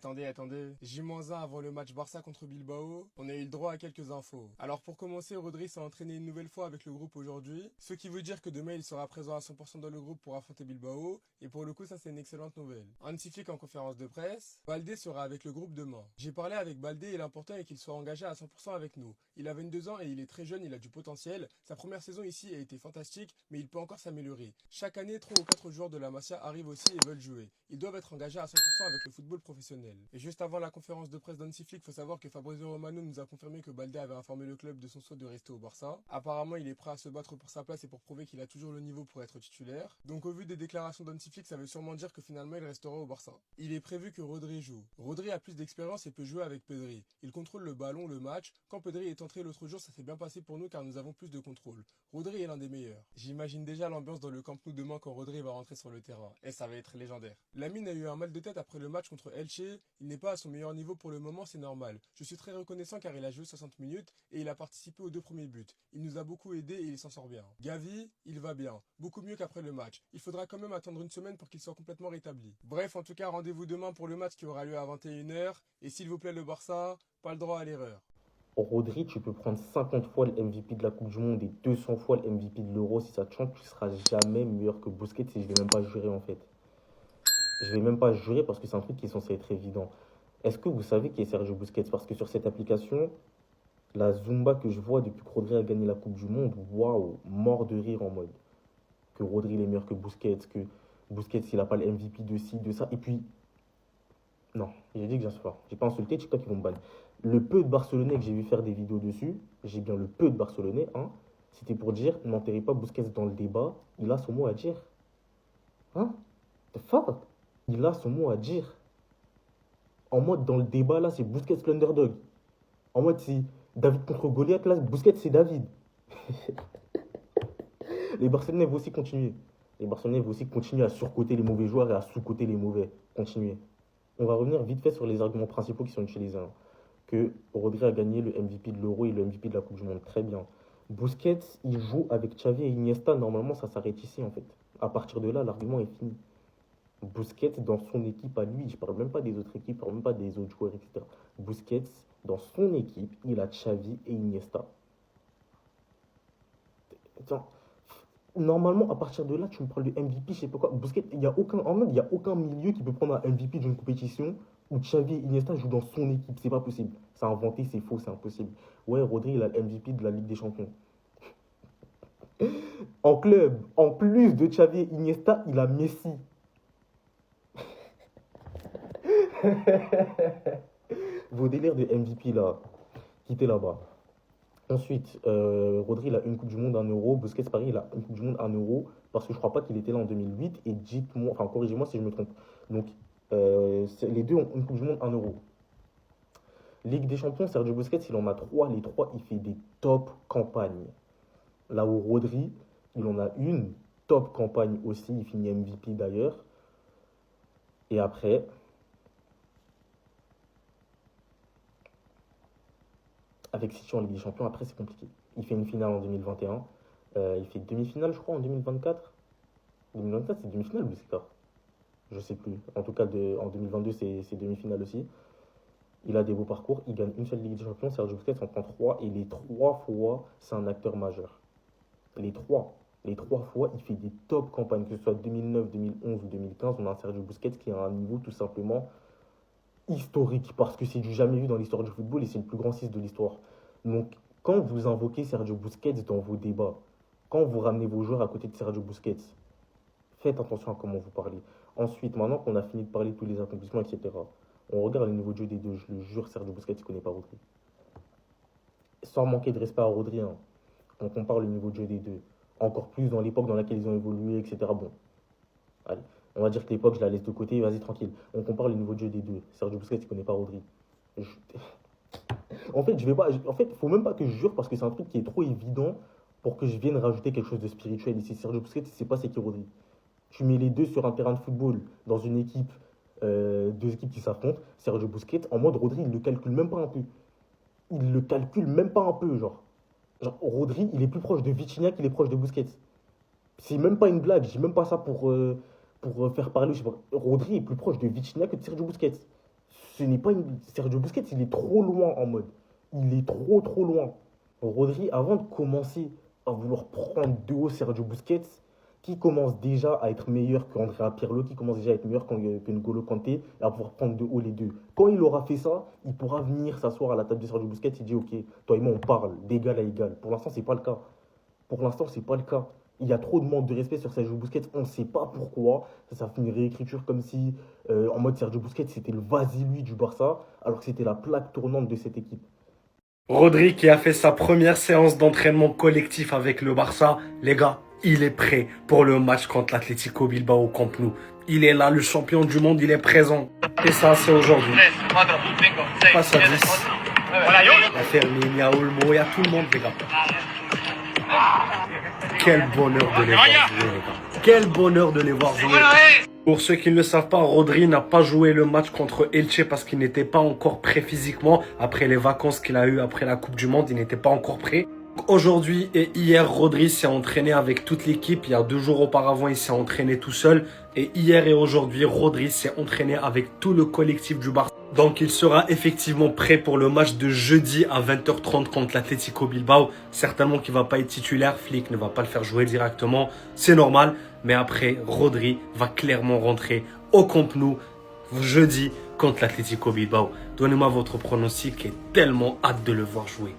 Attendez. J-1 avant le match Barça contre Bilbao, on a eu le droit à quelques infos. Alors pour commencer, Rodri s'est entraîné une nouvelle fois avec le groupe aujourd'hui, ce qui veut dire que demain il sera présent à 100% dans le groupe pour affronter Bilbao, et pour le coup ça c'est une excellente nouvelle. Hansi Flick en conférence de presse, Baldé sera avec le groupe demain. J'ai parlé avec Baldé et l'important est qu'il soit engagé à 100% avec nous. Il a 22 ans et il est très jeune, il a du potentiel. Sa première saison ici a été fantastique, mais il peut encore s'améliorer. Chaque année, 3 ou 4 joueurs de la Masia arrivent aussi et veulent jouer. Ils doivent être engagés à 100% avec le football professionnel. Et juste avant la conférence de presse d'Hansi Flick, faut savoir que Fabrizio Romano nous a confirmé que Baldé avait informé le club de son souhait de rester au Barça. Apparemment, il est prêt à se battre pour sa place et pour prouver qu'il a toujours le niveau pour être titulaire. Donc au vu des déclarations d'Hansi Flick, ça veut sûrement dire que finalement il restera au Barça. Il est prévu que Rodri joue. Rodri a plus d'expérience et peut jouer avec Pedri. Il contrôle le ballon, le match. Quand Pedri est entré l'autre jour, ça s'est bien passé pour nous car nous avons plus de contrôle. Rodri est l'un des meilleurs. J'imagine déjà l'ambiance dans le Camp Nou demain quand Rodri va rentrer sur le terrain. Et ça va être légendaire. Lamine a eu un mal de tête après le match contre Elche. Il n'est pas à son meilleur niveau pour le moment, c'est normal. Je suis très reconnaissant car il a joué 60 minutes et il a participé aux 2 premiers buts. Il nous a beaucoup aidé et il s'en sort bien. Gavi, il va bien. Beaucoup mieux qu'après le match. Il faudra quand même attendre une semaine pour qu'il soit complètement rétabli. Bref, en tout cas, rendez-vous demain pour le match qui aura lieu à 21h. Et s'il vous plaît le Barça, pas le droit à l'erreur. Rodri, tu peux prendre 50 fois le MVP de la Coupe du Monde et 200 fois le MVP de l'Euro. Si ça te chante, tu seras jamais meilleur que Busquets et je vais même pas jurer en fait. Je vais même pas jurer parce que c'est un truc qui est censé être évident. Est-ce que vous savez qui est Sergio Busquets? Parce que sur cette application, la Zumba que je vois depuis que Rodri a gagné la Coupe du Monde, waouh, mort de rire en mode que Rodri il est meilleur que Busquets, que Busquets il a pas le MVP de ci, de ça. Et puis, non, j'ai dit que j'insulte pas. J'ai pas insulté, TikTok ils vont me ban. Le peu de Barcelonais que j'ai vu faire des vidéos dessus, j'ai bien le peu de Barcelonais, hein, c'était pour dire n'enterrez pas Busquets dans le débat, il a son mot à dire. Hein? The fuck? Il a son mot à dire. En mode, dans le débat, là, c'est Busquets l'underdog. En mode, c'est David contre Goliath, là, Busquets, c'est David. Les Barcelonais vont aussi continuer. Les Barcelonais vont aussi continuer à surcoter les mauvais joueurs et à sous-coter les mauvais. Continuer. On va revenir vite fait sur les arguments principaux qui sont utilisés. Hein. Que Rodri a gagné le MVP de l'Euro et le MVP de la Coupe du Monde. Très bien. Busquets, il joue avec Xavi et Iniesta. Normalement, ça s'arrête ici, en fait. À partir de là, l'argument est fini. Busquets, dans son équipe à lui, je ne parle même pas des autres équipes, je ne parle même pas des autres joueurs, etc. Busquets, dans son équipe, il a Xavi et Iniesta. Attends, normalement, à partir de là, tu me parles de MVP, je sais pas quoi. Busquets, il y a aucun, en mode, il n'y a aucun milieu qui peut prendre un MVP d'une compétition où Xavi et Iniesta jouent dans son équipe. C'est pas possible. C'est inventé, c'est faux, c'est impossible. Ouais, Rodri, il a le MVP de la Ligue des Champions. En club, en plus de Xavi et Iniesta, il a Messi. Vos délires de MVP là, quittez là-bas. Ensuite, Rodri il a une Coupe du Monde, un Euro. Busquets, pareil, il a une Coupe du Monde, un Euro. Parce que je crois pas qu'il était là en 2008. Et dites-moi, enfin, corrigez-moi si je me trompe. Donc, les deux ont une Coupe du Monde, un Euro. Ligue des Champions, Sergio Busquets, il en a 3. Les 3, il fait des top campagnes. Là où Rodri, il en a une top campagne aussi. Il finit MVP d'ailleurs. Et après, avec City en Ligue des Champions, après c'est compliqué. Il fait une finale en 2021. Il fait demi-finale, je crois, en 2024. 2024, c'est demi-finale ou c'est quart? Je sais plus. En tout cas, en 2022, c'est demi-finale aussi. Il a des beaux parcours. Il gagne une seule Ligue des Champions. Sergio Busquets en prend 3. Et les 3 fois, c'est un acteur majeur. Les 3. Les 3 fois, il fait des top campagnes. Que ce soit 2009, 2011 ou 2015, on a un Sergio Busquets qui a un niveau tout simplement historique. Parce que c'est du jamais vu dans l'histoire du football et c'est le plus grand 6 de l'histoire. Donc, quand vous invoquez Sergio Busquets dans vos débats, quand vous ramenez vos joueurs à côté de Sergio Busquets, faites attention à comment vous parlez. Ensuite, maintenant qu'on a fini de parler de tous les accomplissements, etc., on regarde le niveau de jeu des deux. Je le jure, Sergio Busquets, il ne connaît pas Rodri. Sans manquer de respect à Rodri, hein, on compare le niveau de jeu des deux. Encore plus dans l'époque dans laquelle ils ont évolué, etc. Bon, allez, on va dire que l'époque, je la laisse de côté, vas-y, tranquille. On compare le niveau de jeu des deux. Sergio Busquets, il ne connaît pas Rodri. En fait, je vais pas. En fait, faut même pas que je jure parce que c'est un truc qui est trop évident pour que je vienne rajouter quelque chose de spirituel. Ici, Sergio Busquets, il sait pas c'est qui Rodri. Tu mets les deux sur un terrain de football dans une équipe, deux équipes qui s'affrontent. Sergio Busquets, en mode Rodri, il le calcule même pas un peu. Il le calcule même pas un peu, genre Rodri, il est plus proche de Vitinha qu'il est proche de Busquets. C'est même pas une blague. Je dis même pas ça pour faire parler. Je sais pas. Rodri est plus proche de Vitinha que de Sergio Busquets. ce n'est pas Sergio Busquets, il est trop loin en mode. Il est trop loin. Rodri, avant de commencer à vouloir prendre de haut Sergio Busquets, qui commence déjà à être meilleur qu'Andrea Pirlo, qui commence déjà à être meilleur que N'Golo Kanté, et à pouvoir prendre de haut les deux. Quand il aura fait ça, il pourra venir s'asseoir à la table de Sergio Busquets et dire, ok, toi et moi on parle d'égal à égal. Pour l'instant, c'est pas le cas. Il y a trop de manque de respect sur Sergio Busquets. On ne sait pas pourquoi. Ça fait une réécriture comme si, en mode Sergio Busquets, c'était le vas-y-lui du Barça, alors que c'était la plaque tournante de cette équipe. Rodri qui a fait sa première séance d'entraînement collectif avec le Barça. Les gars, il est prêt pour le match contre l'Atlético Bilbao au Camp Nou. Il est là, le champion du monde, il est présent. Et ça, c'est aujourd'hui. Passe à 10. Il y a Fermin, il y a Olmo, il y a tout le monde, les gars. Quel bonheur de les voir jouer, les gars. Quel bonheur de les voir jouer. Pour ceux qui ne le savent pas, Rodri n'a pas joué le match contre Elche parce qu'il n'était pas encore prêt physiquement. Après les vacances qu'il a eues après la Coupe du Monde, il n'était pas encore prêt. Aujourd'hui et hier, Rodri s'est entraîné avec toute l'équipe. Il y a 2 jours auparavant, il s'est entraîné tout seul. Et hier et aujourd'hui, Rodri s'est entraîné avec tout le collectif du Barça. Donc il sera effectivement prêt pour le match de jeudi à 20h30 contre l'Atlético Bilbao. Certainement qu'il ne va pas être titulaire, Flick ne va pas le faire jouer directement, c'est normal. Mais après, Rodri va clairement rentrer au Camp Nou jeudi contre l'Atlético Bilbao. Donnez-moi votre pronostic et tellement hâte de le voir jouer.